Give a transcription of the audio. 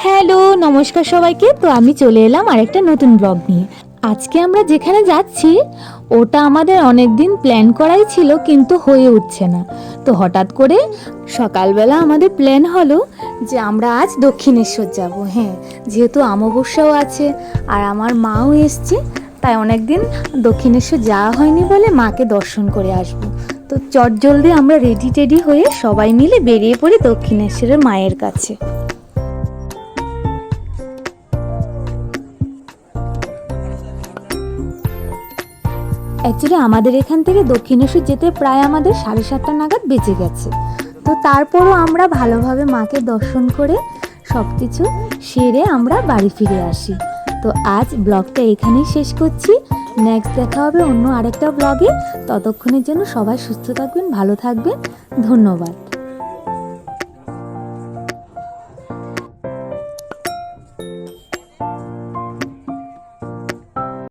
Hello, নমস্কার সবাইকে। তো আমি চলে এলাম আরেকটা নতুন ব্লগ নিয়ে। আজকে আমরা যেখানে যাচ্ছি ওটা আমাদের অনেক দিন প্ল্যান করাই ছিল, কিন্তু হয়ে উঠছে না। তো হঠাৎ করে সকালবেলা আমাদের প্ল্যান হলো যে আমরা আজ দক্ষিণেশ্বর যাব। হ্যাঁ, যেহেতু অমাবস্যাও আছে আর আমার মাও এসছে, তাই অনেক দিন দক্ষিণেশ্বর যাওয়া হয়নি বলে মাকে দর্শন করে আসবো। তো চটজলদি আমরা রেডি টেডি হয়ে সবাই মিলে বেরিয়ে পড়ি দক্ষিণেশ্বরের মায়ের কাছে। অ্যাকচুয়ালি আমাদের এখান থেকে দক্ষিণেশ্বর যেতে প্রায় আমাদের 7:30 নাগাদ বেজে গেছে। তো তারপরও আমরা ভালোভাবে মাকে দর্শন করে সব কিছু সেরে আমরা বাড়ি ফিরে আসি। তো আজ ব্লগটা এখানেই শেষ করছি। নেক্সট দেখা হবে অন্য আরেকটা ব্লগে। ততক্ষণের জন্য সবাই সুস্থ থাকবেন, ভালো থাকবেন। ধন্যবাদ।